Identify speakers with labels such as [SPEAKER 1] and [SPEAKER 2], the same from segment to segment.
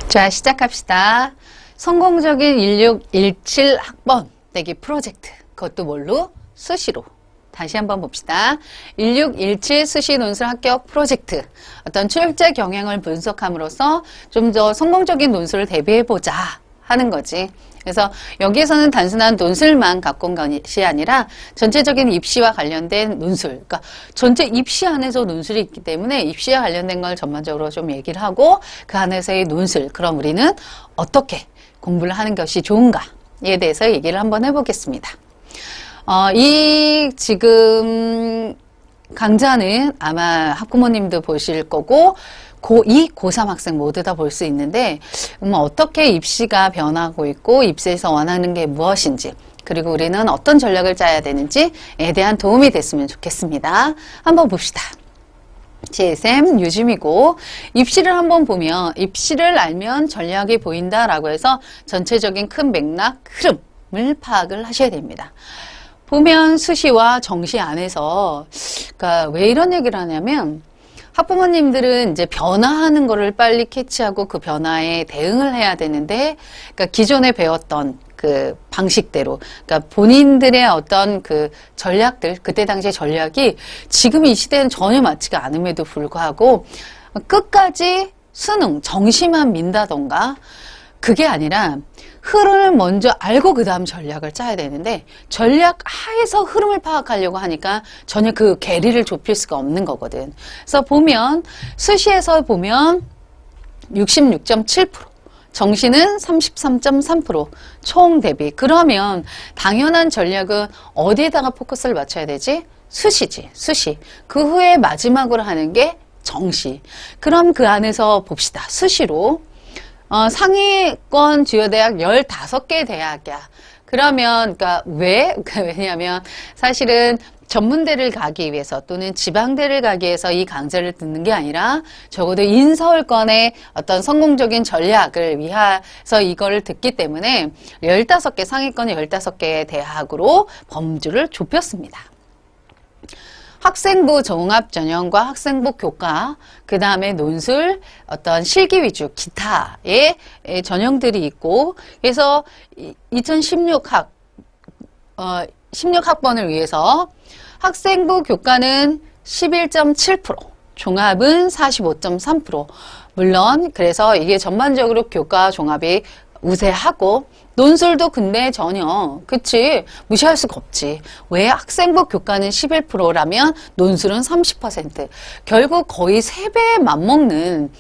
[SPEAKER 1] 자, 시작합시다. 성공적인 1617 학번 내기 프로젝트. 그것도 뭘로? 수시로. 다시 한번 봅시다. 1617 수시 논술 합격 프로젝트. 어떤 출제 경향을 분석함으로써 좀 더 성공적인 논술을 대비해보자 하는 거지. 그래서 여기에서는 단순한 논술만 갖고 온 것이 아니라 전체적인 입시와 관련된 논술, 그러니까 전체 입시 안에서 논술이 있기 때문에 입시와 관련된 걸 전반적으로 좀 얘기를 하고 그 안에서의 논술, 그럼 우리는 어떻게 공부를 하는 것이 좋은가에 대해서 얘기를 한번 해보겠습니다. 이 지금 강좌는 아마 학부모님도 보실 거고 고2, 고3 학생 모두 다 볼 수 있는데 어떻게 입시가 변하고 있고 입시에서 원하는 게 무엇인지 그리고 우리는 어떤 전략을 짜야 되는지에 대한 도움이 됐으면 좋겠습니다. 한번 봅시다. GSM 유심이고 입시를 한번 보면 입시를 알면 전략이 보인다라고 해서 전체적인 큰 맥락, 흐름을 파악을 하셔야 됩니다. 보면 수시와 정시 안에서 그러니까 왜 이런 얘기를 하냐면 학부모님들은 이제 변화하는 거를 빨리 캐치하고 그 변화에 대응을 해야 되는데, 그러니까 기존에 배웠던 그 방식대로, 그러니까 본인들의 어떤 그 전략들, 그때 당시의 전략이 지금 이 시대는 전혀 맞지가 않음에도 불구하고 끝까지 수능, 정시만 민다던가, 그게 아니라 흐름을 먼저 알고 그 다음 전략을 짜야 되는데 전략 하에서 흐름을 파악하려고 하니까 전혀 그 괴리를 좁힐 수가 없는 거거든. 그래서 보면 수시에서 보면 66.7%, 정시는 33.3% 총 대비. 그러면 당연한 전략은 어디에다가 포커스를 맞춰야 되지? 수시지, 수시. 그 후에 마지막으로 하는 게 정시. 그럼 그 안에서 봅시다. 수시로. 상위권 주요 대학 15개 대학이야. 그러면, 그러니까 왜? 왜냐면 사실은 전문대를 가기 위해서 또는 지방대를 가기 위해서 이 강좌를 듣는 게 아니라 적어도 인서울권의 어떤 성공적인 전략을 위해서 이걸 듣기 때문에 15개, 상위권 15개 대학으로 범주를 좁혔습니다. 학생부 종합전형과 학생부 교과, 그 다음에 논술, 어떤 실기 위주, 기타의 전형들이 있고, 그래서 16학번을 위해서 학생부 교과는 11.7%, 종합은 45.3%. 물론, 그래서 이게 전반적으로 교과 종합이 우세하고, 논술도 근데 전혀, 그치? 무시할 수가 없지. 왜 학생부 교과는 11%라면 논술은 30%. 결국 거의 3배에 맞먹는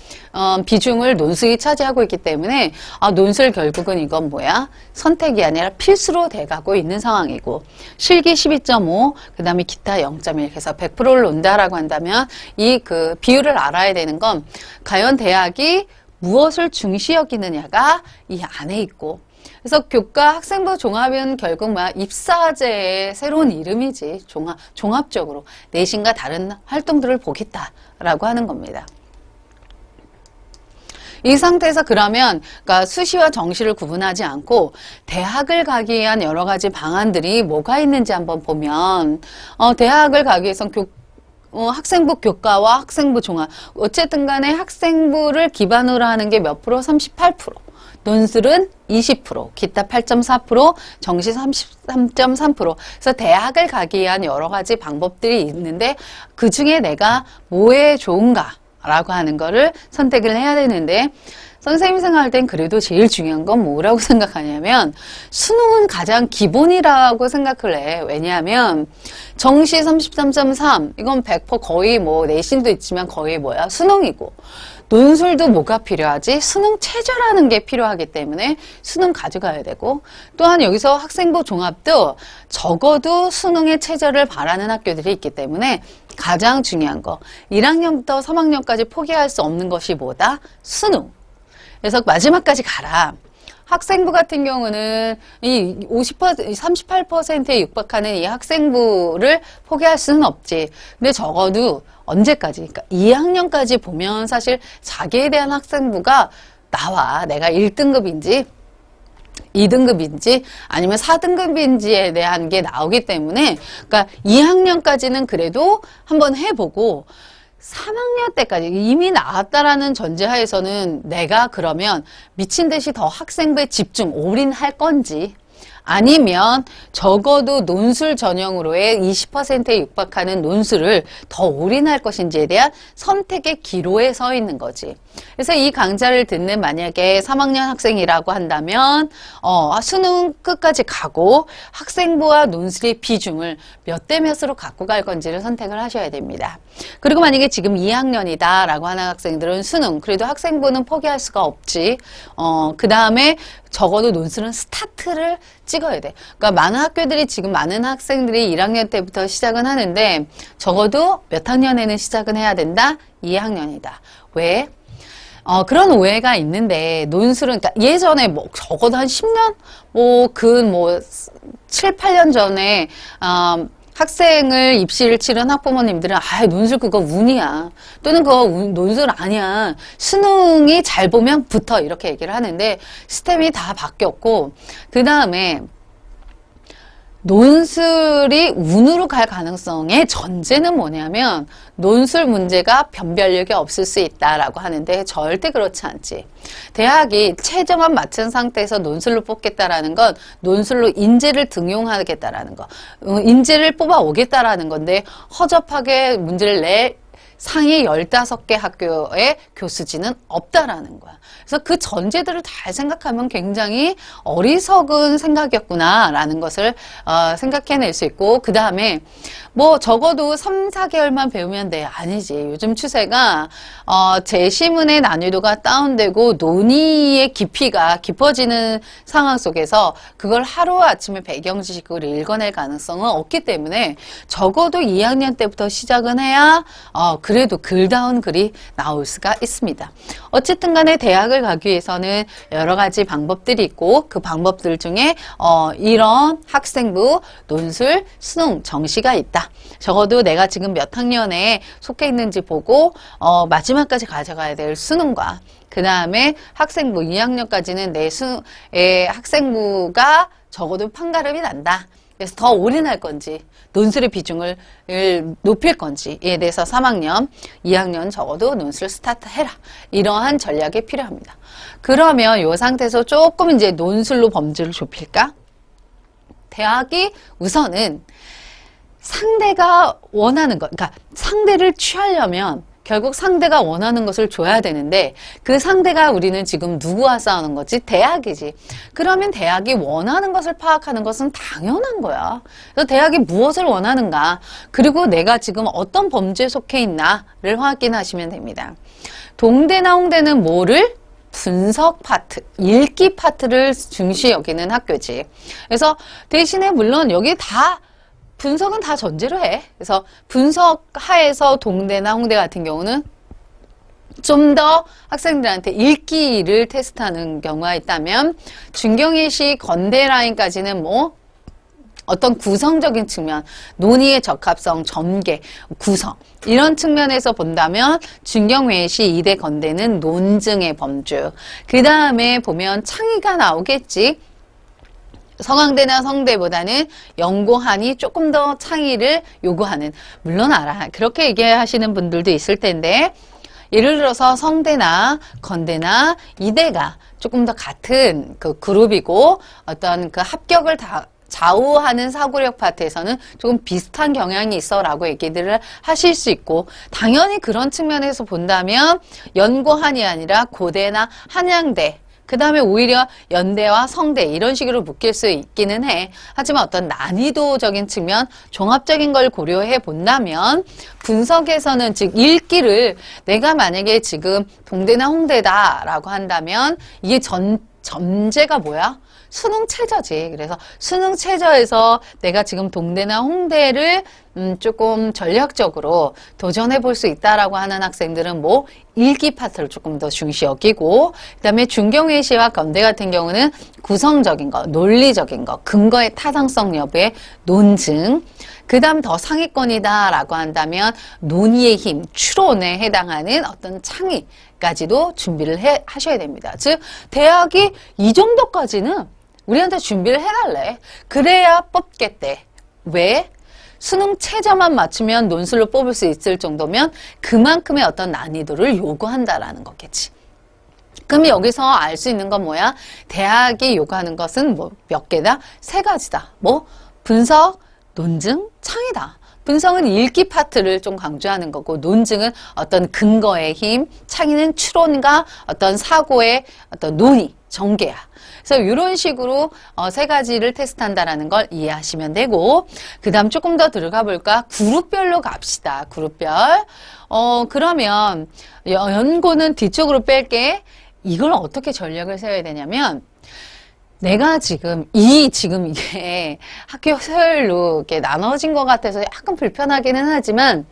[SPEAKER 1] 비중을 논술이 차지하고 있기 때문에 논술 결국은 이건 뭐야? 선택이 아니라 필수로 돼가고 있는 상황이고 실기 12.5, 그 다음에 기타 0.1 해서 100%를 논다라고 한다면 이 그 비율을 알아야 되는 건 과연 대학이 무엇을 중시 여기느냐가 이 안에 있고 그래서 교과 학생부 종합은 결국 뭐야? 입사제의 새로운 이름이지. 종합적으로 내신과 다른 활동들을 보겠다라고 하는 겁니다. 이 상태에서 그러면 그러니까 수시와 정시를 구분하지 않고 대학을 가기 위한 여러 가지 방안들이 뭐가 있는지 한번 보면 대학을 가기 위해선 학생부 교과와 학생부 종합 어쨌든 간에 학생부를 기반으로 하는 게 몇 프로? 38%. 논술은 20%, 기타 8.4%, 정시 33.3%. 그래서 대학을 가기 위한 여러 가지 방법들이 있는데 그 중에 내가 뭐에 좋은가라고 하는 거를 선택을 해야 되는데 선생님이 생각할 땐 그래도 제일 중요한 건 뭐라고 생각하냐면 수능은 가장 기본이라고 생각을 해. 왜냐하면 정시 33.3 이건 100% 거의 뭐 내신도 있지만 거의 뭐야? 수능이고 논술도 뭐가 필요하지? 수능 최저라는 게 필요하기 때문에 수능 가져가야 되고 또한 여기서 학생부 종합도 적어도 수능의 최저를 바라는 학교들이 있기 때문에 가장 중요한 거 1학년부터 3학년까지 포기할 수 없는 것이 뭐다? 수능. 그래서 마지막까지 가라. 학생부 같은 경우는 이 38%에 육박하는 이 학생부를 포기할 수는 없지. 근데 적어도 언제까지? 그러니까 2학년까지 보면 사실 자기에 대한 학생부가 나와. 내가 1등급인지 2등급인지 아니면 4등급인지에 대한 게 나오기 때문에 그러니까 2학년까지는 그래도 한번 해보고 3학년 때까지 이미 나왔다라는 전제하에서는 내가 그러면 미친 듯이 더 학생부에 집중, 올인할 건지 아니면 적어도 논술 전형으로의 20%에 육박하는 논술을 더 올인할 것인지에 대한 선택의 기로에 서 있는 거지. 그래서 이 강좌를 듣는 만약에 3학년 학생이라고 한다면 수능 끝까지 가고 학생부와 논술의 비중을 몇 대 몇으로 갖고 갈 건지를 선택을 하셔야 됩니다. 그리고 만약에 지금 2학년이다 라고 하는 학생들은 수능, 그래도 학생부는 포기할 수가 없지. 그 다음에 적어도 논술은 스타트를 찍어야 돼. 그러니까 많은 학교들이 지금 많은 학생들이 1학년 때부터 시작은 하는데 적어도 몇 학년에는 시작은 해야 된다? 2학년이다. 왜? 그런 오해가 있는데 논술은 그러니까 예전에 뭐 적어도 한 10년? 근 7, 8년 전에 학생을 입시를 치른 학부모님들은 논술 그거 운이야. 또는 그거 논술 아니야. 수능이 잘 보면 붙어. 이렇게 얘기를 하는데 시스템이 다 바뀌었고 그 다음에 논술이 운으로 갈 가능성의 전제는 뭐냐면 논술 문제가 변별력이 없을 수 있다라고 하는데 절대 그렇지 않지. 대학이 최저만 맞춘 상태에서 논술로 뽑겠다라는 건 논술로 인재를 등용하겠다라는 거. 인재를 뽑아오겠다라는 건데 허접하게 문제를 낼 상위 15개 학교의 교수진은 없다라는 거야. 그래서 그 전제들을 잘 생각하면 굉장히 어리석은 생각이었구나라는 것을 생각해낼 수 있고 그 다음에 뭐 적어도 3, 4개월만 배우면 돼. 아니지. 요즘 추세가 제시문의 난이도가 다운되고 논의의 깊이가 깊어지는 상황 속에서 그걸 하루아침에 배경 지식으로 읽어낼 가능성은 없기 때문에 적어도 2학년 때부터 시작은 해야 그래도 글다운 글이 나올 수가 있습니다. 어쨌든 간에 대학을 가기 위해서는 여러 가지 방법들이 있고 그 방법들 중에 이런 학생부, 논술, 수능, 정시가 있다. 적어도 내가 지금 몇 학년에 속해 있는지 보고 마지막까지 가져가야 될 수능과 그 다음에 학생부 2학년까지는 내 학생부가 적어도 판가름이 난다. 그래서 더 올인할 건지 논술의 비중을 높일 건지에 대해서 3학년, 2학년 적어도 논술 스타트 해라. 이러한 전략이 필요합니다. 그러면 이 상태에서 조금 이제 논술로 범주를 좁힐까? 대학이 우선은 상대가 원하는 것, 그러니까 상대를 취하려면 결국 상대가 원하는 것을 줘야 되는데 그 상대가 우리는 지금 누구와 싸우는 거지? 대학이지. 그러면 대학이 원하는 것을 파악하는 것은 당연한 거야. 그래서 대학이 무엇을 원하는가 그리고 내가 지금 어떤 범주에 속해 있나를 확인하시면 됩니다. 동대나 홍대는 뭐를? 분석 파트, 읽기 파트를 중시 여기는 학교지. 그래서 대신에 물론 여기 다 분석은 다 전제로 해. 그래서 분석 하에서 동대나 홍대 같은 경우는 좀 더 학생들한테 읽기를 테스트하는 경우가 있다면 준경일시 건대 라인까지는 뭐 어떤 구성적인 측면, 논의의 적합성, 전개, 구성 이런 측면에서 본다면 준경외시 이대 건대는 논증의 범주. 그 다음에 보면 창의가 나오겠지. 서강대나 성대보다는 연고한이 조금 더 창의를 요구하는 물론 알아. 그렇게 얘기하시는 분들도 있을 텐데 예를 들어서 성대나 건대나 이대가 조금 더 같은 그 그룹이고 어떤 그 합격을 다 좌우하는 사고력 파트에서는 조금 비슷한 경향이 있어 라고 얘기들을 하실 수 있고 당연히 그런 측면에서 본다면 연고한이 아니라 고대나 한양대 그 다음에 오히려 연대와 성대 이런 식으로 묶일 수 있기는 해. 하지만 어떤 난이도적인 측면, 종합적인 걸 고려해 본다면 분석에서는 즉 읽기를 내가 만약에 지금 동대나 홍대다라고 한다면 이게 전제가 뭐야? 수능 최저지. 그래서 수능 최저에서 내가 지금 동대나 홍대를 조금 전략적으로 도전해 볼 수 있다라고 하는 학생들은 뭐 읽기 파트를 조금 더 중시 여기고 그다음에 준경외시와 건대 같은 경우는 구성적인 거, 논리적인 거, 근거의 타당성 여부의 논증 그 다음 더 상위권이다라고 한다면 논의의 힘, 추론에 해당하는 어떤 창의까지도 준비를 하셔야 됩니다. 즉 대학이 이 정도까지는 우리한테 준비를 해달래. 그래야 뽑겠대. 왜? 수능 최저만 맞추면 논술로 뽑을 수 있을 정도면 그만큼의 어떤 난이도를 요구한다라는 거겠지. 그럼 여기서 알 수 있는 건 뭐야? 대학이 요구하는 것은 뭐 몇 개다? 세 가지다. 뭐? 분석, 논증, 창이다. 분석은 읽기 파트를 좀 강조하는 거고, 논증은 어떤 근거의 힘, 창의는 추론과 어떤 사고의 어떤 논의, 전개야. 그래서 이런 식으로 세 가지를 테스트한다라는 걸 이해하시면 되고, 그 다음 조금 더 들어가 볼까? 그룹별로 갑시다. 그룹별. 그러면 연고는 뒤쪽으로 뺄게. 이걸 어떻게 전략을 세워야 되냐면, 내가 지금 이게 학교 서열로 이렇게 나눠진 것 같아서 약간 불편하기는 하지만,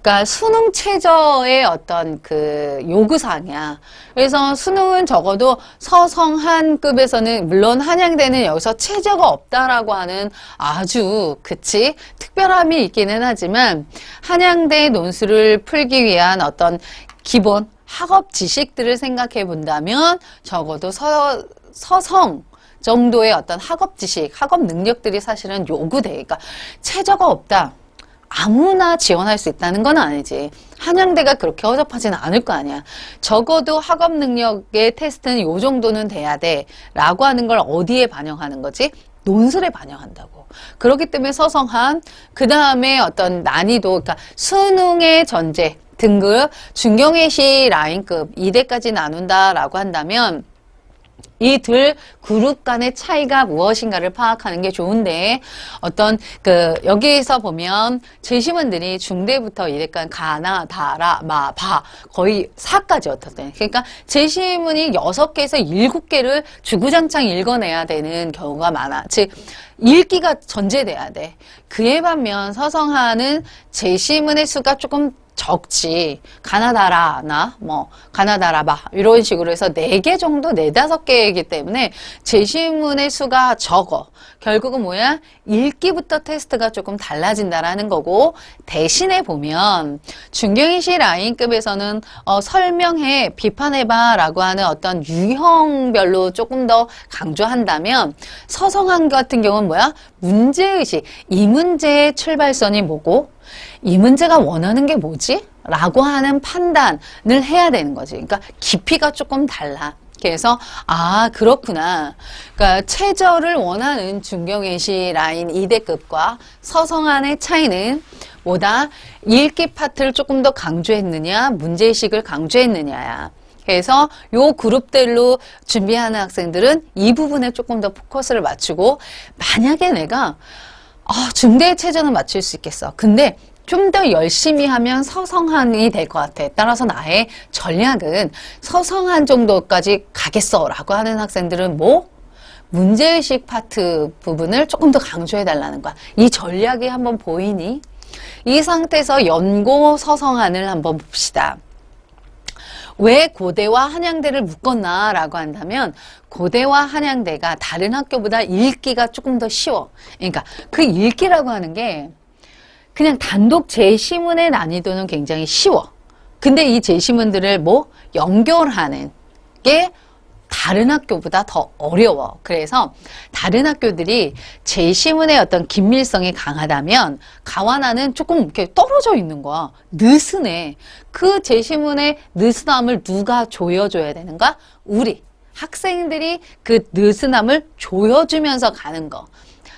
[SPEAKER 1] 그러니까 수능 최저의 어떤 그 요구사항이야. 그래서 수능은 적어도 서성한급에서는 물론 한양대는 여기서 최저가 없다라고 하는 아주 그치 특별함이 있기는 하지만 한양대 논술을 풀기 위한 어떤 기본 학업 지식들을 생각해 본다면 적어도 서성 정도의 어떤 학업 지식, 학업 능력들이 사실은 요구돼. 그러니까 최저가 없다. 아무나 지원할 수 있다는 건 아니지. 한양대가 그렇게 허접하지는 않을 거 아니야. 적어도 학업 능력의 테스트는 요 정도는 돼야 돼. 라고 하는 걸 어디에 반영하는 거지? 논술에 반영한다고. 그렇기 때문에 서성한, 그 다음에 어떤 난이도, 그러니까 수능의 전제, 등급, 중경외시 라인급 2대까지 나눈다라고 한다면 이 둘 그룹 간의 차이가 무엇인가를 파악하는 게 좋은데, 어떤 여기에서 보면 제시문들이 중대부터 2대까지 가나, 다라, 마, 바 거의 4까지 어떻대. 그러니까 제시문이 6개에서 7개를 주구장창 읽어내야 되는 경우가 많아. 즉 읽기가 전제돼야 돼. 그에 반면 서성하는 제시문의 수가 조금 적지. 가나다라나 뭐 가나다라바 이런 식으로 해서 4개 정도 4-5개이기 때문에 제시문의 수가 적어. 결국은 뭐야? 읽기부터 테스트가 조금 달라진다라는 거고, 대신에 보면 중경외시 라인급에서는 설명해, 비판해봐 라고 하는 어떤 유형별로 조금 더 강조한다면, 서성한 같은 경우는 뭐야? 문제의식. 이 문제의 출발선이 뭐고 이 문제가 원하는 게 뭐지? 라고 하는 판단을 해야 되는 거지. 그러니까 깊이가 조금 달라. 그래서 그렇구나. 그러니까 최저를 원하는 중경외시 라인 2대급과 서성한의 차이는 뭐다? 읽기 파트를 조금 더 강조했느냐, 문제의식을 강조했느냐야. 그래서 요 그룹들로 준비하는 학생들은 이 부분에 조금 더 포커스를 맞추고, 만약에 내가 중대 최저는 맞출 수 있겠어. 근데 좀 더 열심히 하면 서성한이 될 것 같아. 따라서 나의 전략은 서성한 정도까지 가겠어 라고 하는 학생들은 뭐? 문제의식 파트 부분을 조금 더 강조해 달라는 거야. 이 전략이 한번 보이니? 이 상태에서 연고 서성한을 한번 봅시다. 왜 고대와 한양대를 묶었나 라고 한다면, 고대와 한양대가 다른 학교보다 읽기가 조금 더 쉬워. 그러니까 그 읽기라고 하는 게 그냥 단독 제시문의 난이도는 굉장히 쉬워. 근데 이 제시문들을 연결하는 게 다른 학교보다 더 어려워. 그래서 다른 학교들이 제시문의 어떤 긴밀성이 강하다면 가와나는 조금 이렇게 떨어져 있는 거야. 느슨해. 그 제시문의 느슨함을 누가 조여줘야 되는가? 우리 학생들이 그 느슨함을 조여주면서 가는 거.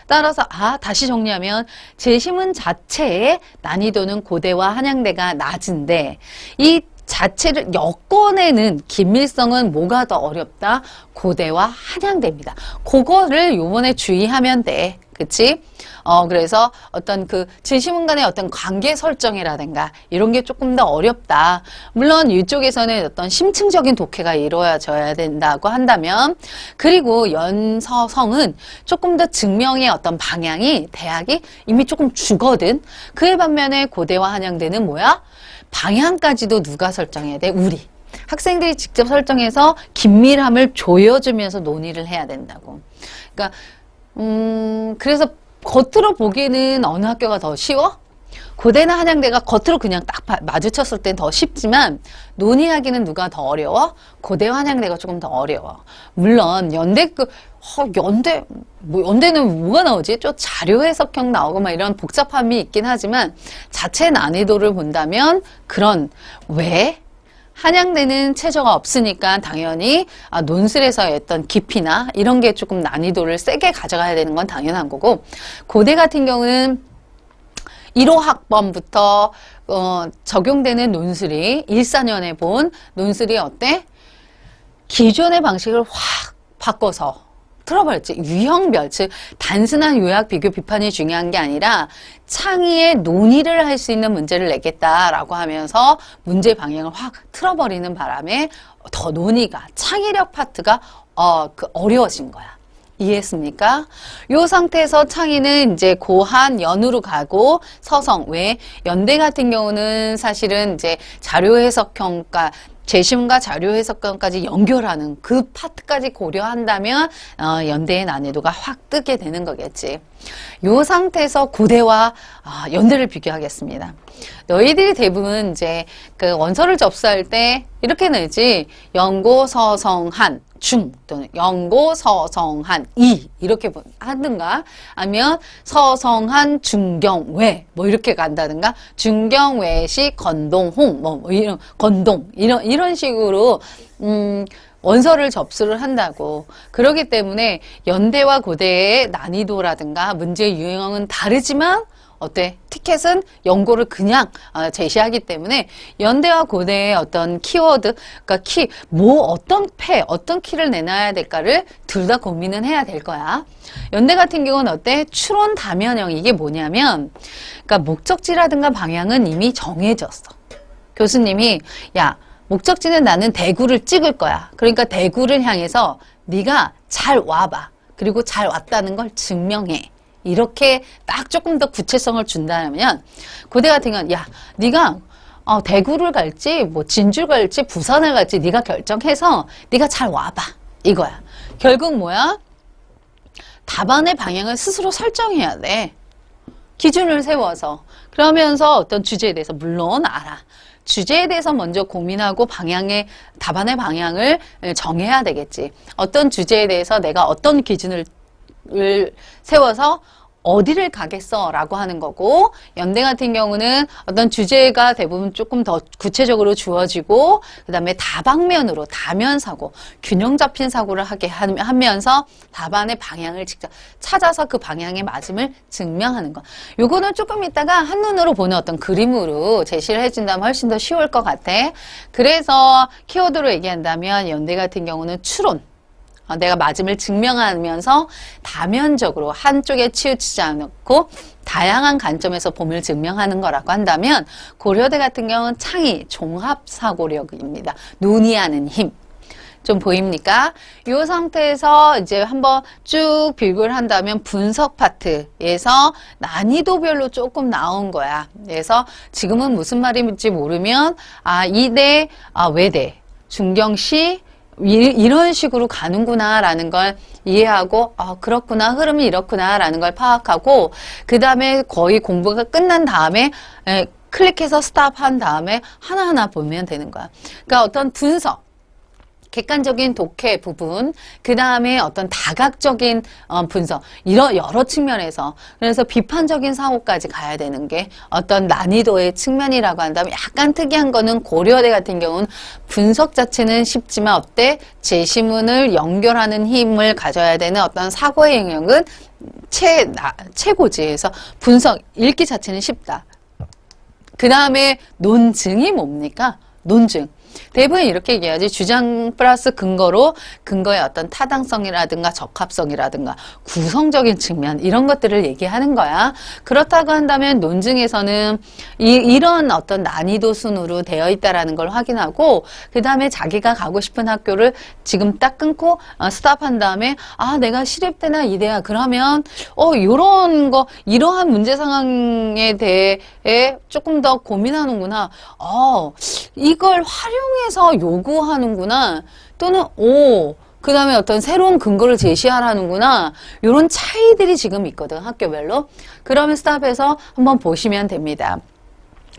[SPEAKER 1] 따라서 다시 정리하면 제시문 자체의 난이도는 고대와 한양대가 낮은데, 이 자체를 엮어내는 긴밀성은 뭐가 더 어렵다? 고대와 한양대입니다. 그거를 요번에 주의하면 돼. 그치? 그래서 어떤 그 제시문 간의 어떤 관계 설정이라든가 이런 게 조금 더 어렵다. 물론 이쪽에서는 어떤 심층적인 독해가 이루어져야 된다고 한다면, 그리고 연서성은 조금 더 증명의 어떤 방향이 대학이 이미 조금 주거든. 그에 반면에 고대와 한양대는 뭐야? 방향까지도 누가 설정해야 돼? 우리. 학생들이 직접 설정해서 긴밀함을 조여주면서 논의를 해야 된다고. 그러니까 그래서 겉으로 보기에는 어느 학교가 더 쉬워? 고대나 한양대가 겉으로 그냥 딱 마주쳤을 땐 더 쉽지만 논의하기는 누가 더 어려워? 고대와 한양대가 조금 더 어려워. 물론 연대 연대는 뭐가 나오지? 좀 자료 해석형 나오고 막 이런 복잡함이 있긴 하지만 자체 난이도를 본다면 그런 왜? 한양대는 최저가 없으니까 당연히 논술에서의 어떤 깊이나 이런 게 조금 난이도를 세게 가져가야 되는 건 당연한 거고, 고대 같은 경우는 1호 학번부터 적용되는 논술이 1, 4년에 본 논술이 어때? 기존의 방식을 확 바꿔서 틀어버렸지. 유형별, 즉 단순한 요약, 비교, 비판이 중요한 게 아니라 창의의 논의를 할 수 있는 문제를 내겠다라고 하면서 문제 방향을 확 틀어버리는 바람에 더 논의가, 창의력 파트가 어려워진 거야. 이해했습니까? 이 상태에서 창의는 이제 고한 연으로 가고 서성, 왜? 연대 같은 경우는 사실은 이제 자료 해석형과 재심과 자료 해석권까지 연결하는 그 파트까지 고려한다면 연대의 난이도가 확 뜨게 되는 거겠지. 이 상태에서 고대와 연대를 비교하겠습니다. 너희들이 대부분 이제 그 원서를 접수할 때 이렇게 내지. 연고, 서성한, 중 또는 연고, 서성한, 이 이렇게 하든가, 아니면 서성한, 중경외 뭐 이렇게 간다든가, 중경외시 건동홍 뭐 이런 건동 이런 식으로 원서를 접수를 한다고. 그렇기 때문에 연대와 고대의 난이도라든가 문제 유형은 다르지만 어때? 티켓은 연고를 그냥 제시하기 때문에 연대와 고대의 어떤 키워드, 그러니까 어떤 키를 내놔야 될까를 둘 다 고민은 해야 될 거야. 연대 같은 경우는 어때? 추론 다면형. 이게 뭐냐면, 그러니까 목적지라든가 방향은 이미 정해졌어. 교수님이, 야, 목적지는 나는 대구를 찍을 거야. 그러니까 대구를 향해서 네가 잘 와봐. 그리고 잘 왔다는 걸 증명해. 이렇게 딱 조금 더 구체성을 준다면, 고대 같은 경우는 야, 네가 대구를 갈지 뭐 진주 갈지 부산을 갈지 네가 결정해서 네가 잘 와봐. 이거야. 결국 뭐야? 답안의 방향을 스스로 설정해야 돼. 기준을 세워서. 그러면서 어떤 주제에 대해서 물론 알아. 주제에 대해서 먼저 고민하고 답안의 방향을 정해야 되겠지. 어떤 주제에 대해서 내가 어떤 기준을 세워서 어디를 가겠어 라고 하는 거고, 연대 같은 경우는 어떤 주제가 대부분 조금 더 구체적으로 주어지고, 그 다음에 다방면으로 다면 사고, 균형 잡힌 사고를 하게 하면서 답안의 방향을 직접 찾아서 그 방향에 맞음을 증명하는 거. 요거는 조금 이따가 한눈으로 보는 어떤 그림으로 제시를 해준다면 훨씬 더 쉬울 것 같아. 그래서 키워드로 얘기한다면 연대 같은 경우는 추론, 내가 맞음을 증명하면서 다면적으로 한쪽에 치우치지 않고 다양한 관점에서 봄을 증명하는 거라고 한다면, 고려대 같은 경우는 창의, 종합사고력입니다. 논의하는 힘. 좀 보입니까? 이 상태에서 이제 한번 쭉 비교를 한다면 분석 파트에서 난이도별로 조금 나온 거야. 그래서 지금은 무슨 말인지 모르면 이대, 외대, 중경시, 이런 식으로 가는구나 라는 걸 이해하고, 그렇구나, 흐름이 이렇구나 라는 걸 파악하고, 그 다음에 거의 공부가 끝난 다음에 클릭해서 스탑한 다음에 하나하나 보면 되는 거야. 그러니까 어떤 분석, 객관적인 독해 부분, 그 다음에 어떤 다각적인 분석, 이런 여러 측면에서, 그래서 비판적인 사고까지 가야 되는 게 어떤 난이도의 측면이라고 한다면, 약간 특이한 거는 고려대 같은 경우는 분석 자체는 쉽지만 어때? 제시문을 연결하는 힘을 가져야 되는 어떤 사고의 영역은 최고지. 그래서 분석, 읽기 자체는 쉽다. 그 다음에 논증이 뭡니까? 논증. 대부분 이렇게 얘기하지. 주장 플러스 근거로 근거의 어떤 타당성이라든가 적합성이라든가 구성적인 측면, 이런 것들을 얘기하는 거야. 그렇다고 한다면 논증에서는 이런 어떤 난이도 순으로 되어 있다라는 걸 확인하고, 그 다음에 자기가 가고 싶은 학교를 지금 딱 끊고 스탑한 다음에 내가 시립대나 이대야 그러면 요런 거, 이러한 문제 상황에 대해 조금 더 고민하는구나. 이걸 활용해서 요구하는구나. 또는 그 다음에 어떤 새로운 근거를 제시하라는구나. 이런 차이들이 지금 있거든, 학교별로. 그러면 스탑해서 한번 보시면 됩니다.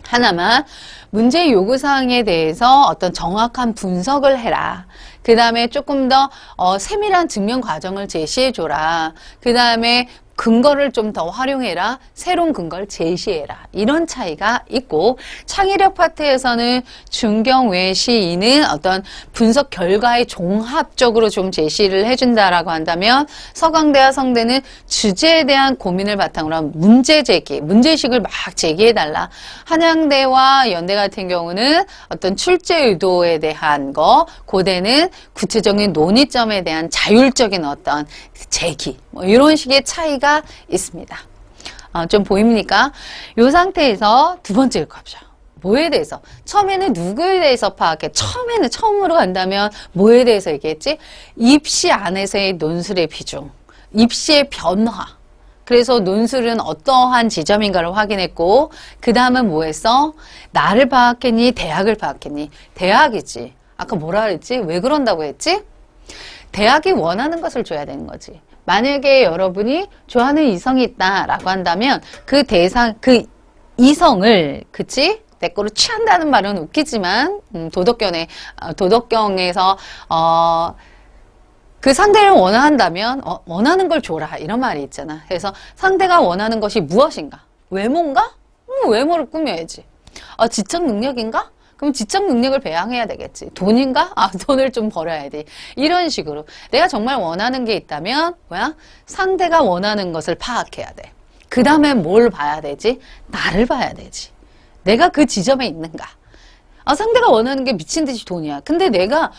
[SPEAKER 1] 하나만, 문제 요구사항에 대해서 어떤 정확한 분석을 해라. 그 다음에 조금 더 세밀한 증명 과정을 제시해줘라. 그 다음에 근거를 좀 더 활용해라. 새로운 근거를 제시해라. 이런 차이가 있고, 창의력 파트에서는 중경 외 시인은 어떤 분석 결과의 종합적으로 좀 제시를 해준다라고 한다면, 서강대와 성대는 주제에 대한 고민을 바탕으로 한 문제 제기, 문제식을 막 제기해달라. 한양대와 연대 같은 경우는 어떤 출제 의도에 대한 거, 고대는 구체적인 논의점에 대한 자율적인 어떤 제기, 뭐 이런 식의 차이가 있습니다. 좀 보입니까? 이 상태에서 두 번째 값이죠. 뭐에 대해서? 처음에는 누구에 대해서 파악해? 처음으로 간다면 뭐에 대해서 얘기했지? 입시 안에서의 논술의 비중, 입시의 변화. 그래서 논술은 어떠한 지점인가를 확인했고, 그 다음은 뭐 했어? 나를 파악했니? 대학을 파악했니? 대학이지. 아까 뭐라 그랬지? 왜 그런다고 했지? 대학이 원하는 것을 줘야 되는 거지. 만약에 여러분이 좋아하는 이성이 있다라고 한다면 그 대상, 그 이성을, 그치? 내 거로 취한다는 말은 웃기지만, 도덕경에서, 그 상대를 원한다면, 원하는 걸 줘라. 이런 말이 있잖아. 그래서 상대가 원하는 것이 무엇인가? 외모인가? 외모를 꾸며야지. 지적 능력인가? 그럼 지적 능력을 배양해야 되겠지. 돈인가? 돈을 좀 벌어야 돼. 이런 식으로. 내가 정말 원하는 게 있다면, 상대가 원하는 것을 파악해야 돼. 그 다음에 뭘 봐야 되지? 나를 봐야 되지. 내가 그 지점에 있는가? 상대가 원하는 게 미친 듯이 돈이야. 근데 내가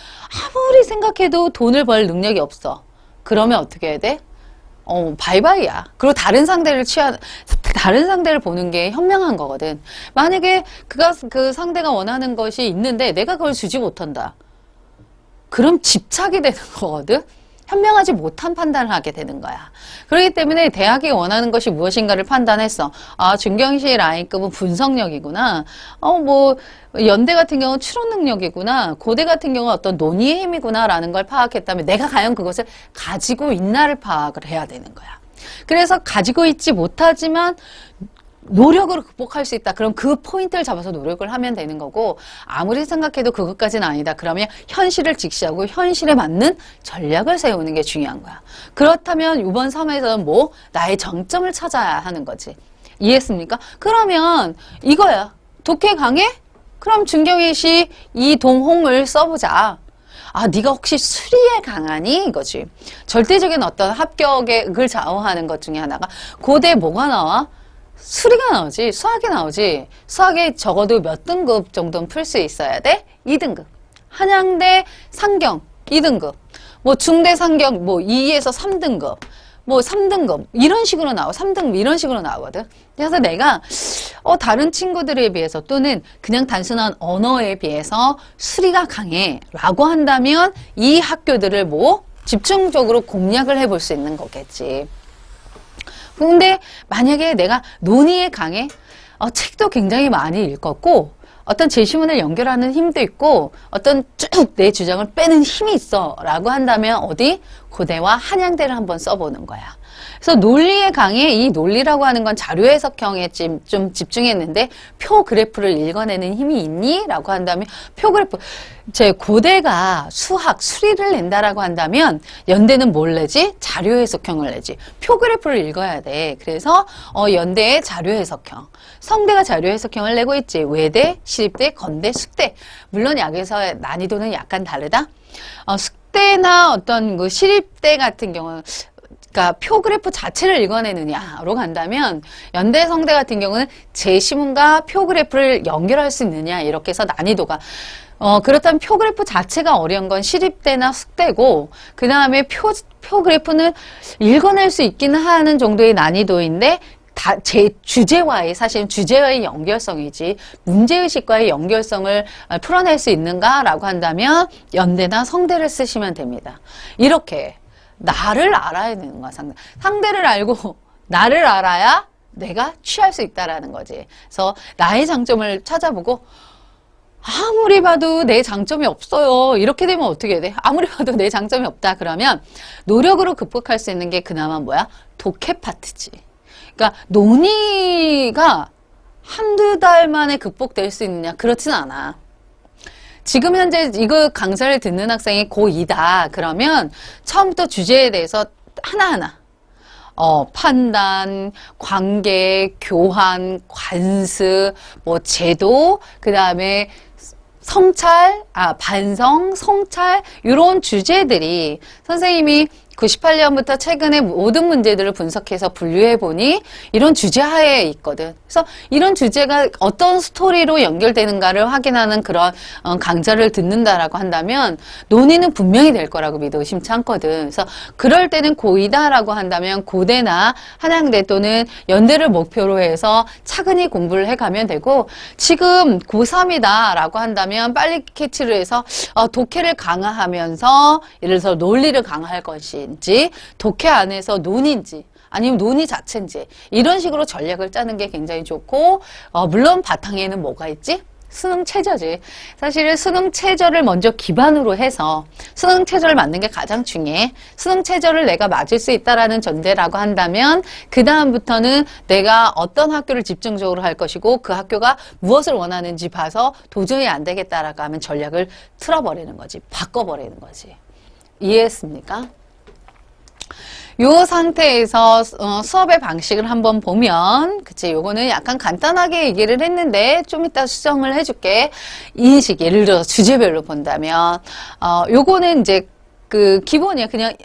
[SPEAKER 1] 아무리 생각해도 돈을 벌 능력이 없어. 그러면 어떻게 해야 돼? 바이바이야. 그리고 다른 상대를 보는 게 현명한 거거든. 만약에 그 상대가 원하는 것이 있는데 내가 그걸 주지 못한다. 그럼 집착이 되는 거거든. 현명하지 못한 판단을 하게 되는 거야. 그렇기 때문에 대학이 원하는 것이 무엇인가를 판단했어. 중경시 라인급은 분석력이구나. 연대 같은 경우는 추론 능력이구나. 고대 같은 경우는 어떤 논의의 힘이구나 라는 걸 파악했다면 내가 과연 그것을 가지고 있나를 파악을 해야 되는 거야. 그래서 가지고 있지 못하지만 노력으로 극복할 수 있다. 그럼 그 포인트를 잡아서 노력을 하면 되는 거고, 아무리 생각해도 그것까지는 아니다. 그러면 현실을 직시하고 현실에 맞는 전략을 세우는 게 중요한 거야. 그렇다면 이번 3에서는 나의 정점을 찾아야 하는 거지. 이해했습니까? 그러면 이거야. 독해 강해? 그럼 중경일시 이동홍을 써보자. 네가 혹시 수리에 강하니? 이거지. 절대적인 어떤 합격을 좌우하는 것 중에 하나가, 고대 뭐가 나와? 수리가 나오지. 수학이 나오지. 수학에 적어도 몇 등급 정도는 풀 수 있어야 돼? 2등급. 한양대 상경 2등급. 중대 상경 2에서 3등급. 3등급. 이런 식으로 나와. 3등급. 이런 식으로 나오거든. 그래서 내가 다른 친구들에 비해서 또는 그냥 단순한 언어에 비해서 수리가 강해 라고 한다면 이 학교들을 집중적으로 공략을 해볼 수 있는 거겠지. 근데 만약에 내가 논의에 강해, 책도 굉장히 많이 읽었고, 어떤 제시문을 연결하는 힘도 있고, 어떤 쭉 내 주장을 빼는 힘이 있어 라고 한다면 어디? 고대와 한양대를 한번 써보는 거야. 그래서 논리에 강해. 이 논리라고 하는 건 자료 해석형에 좀 집중했는데, 표 그래프를 읽어내는 힘이 있니? 라고 한다면 표 그래프. 고대가 수학, 수리를 낸다라고 한다면 연대는 뭘 내지? 자료 해석형을 내지. 표 그래프를 읽어야 돼. 그래서 연대의 자료 해석형. 성대가 자료 해석형을 내고 있지. 외대, 시립대, 건대, 숙대. 물론 여기서 난이도는 약간 다르다. 숙대나 어떤 그 시립대 같은 경우는 그러니까 표 그래프 자체를 읽어내느냐로 간다면, 연대, 성대 같은 경우는 제시문과 표 그래프를 연결할 수 있느냐 이렇게 해서 난이도가 그렇다면 표 그래프 자체가 어려운 건 시립대나 숙대고, 그 다음에 표 그래프는 읽어낼 수 있기는 하는 정도의 난이도인데, 주제와의, 사실 주제와의 연결성이지, 문제의식과의 연결성을 풀어낼 수 있는가라고 한다면 연대나 성대를 쓰시면 됩니다. 이렇게 나를 알아야 되는 거야. 상대를 알고 나를 알아야 내가 취할 수 있다라는 거지. 그래서 나의 장점을 찾아보고, 아무리 봐도 내 장점이 없어요. 이렇게 되면 어떻게 돼? 아무리 봐도 내 장점이 없다. 그러면 노력으로 극복할 수 있는 게 그나마 뭐야? 독해 파트지. 그러니까 논의가 한두 달 만에 극복될 수 있느냐? 그렇진 않아. 지금 현재 이거 강좌를 듣는 학생이 고2다. 그러면 처음부터 주제에 대해서 하나하나 판단, 관계, 교환, 관습, 뭐 제도, 그 다음에 성찰, 반성, 성찰 이런 주제들이 선생님이 98년부터 최근에 모든 문제들을 분석해서 분류해보니 이런 주제 하에 있거든. 그래서 이런 주제가 어떤 스토리로 연결되는가를 확인하는 그런 강좌를 듣는다라고 한다면 논의는 분명히 될 거라고 믿어 의심치 않거든. 그래서 그럴 때는 고2다라고 한다면 고대나 한양대 또는 연대를 목표로 해서 차근히 공부를 해가면 되고, 지금 고3이다라고 한다면 빨리 캐치를 해서 독해를 강화하면서 예를 들어서 논리를 강화할 것이 인지 독해 안에서 논인지 아니면 논의 자체인지 이런 식으로 전략을 짜는 게 굉장히 좋고, 물론 바탕에는 뭐가 있지? 수능 최저지. 사실 수능 최저를 먼저 기반으로 해서 수능 최저를 맞는 게 가장 중요해. 수능 최저를 내가 맞을 수 있다라는 전제라고 한다면 그 다음부터는 내가 어떤 학교를 집중적으로 할 것이고 그 학교가 무엇을 원하는지 봐서 도저히 안 되겠다라고 하면 전략을 틀어버리는 거지. 바꿔버리는 거지. 이해했습니까? 요 상태에서 수업의 방식을 한번 보면, 그치, 요거는 약간 간단하게 얘기를 했는데 좀 이따 수정을 해줄게. 인식, 예를 들어서 주제별로 본다면 요거는 이제 그 기본이야. 그냥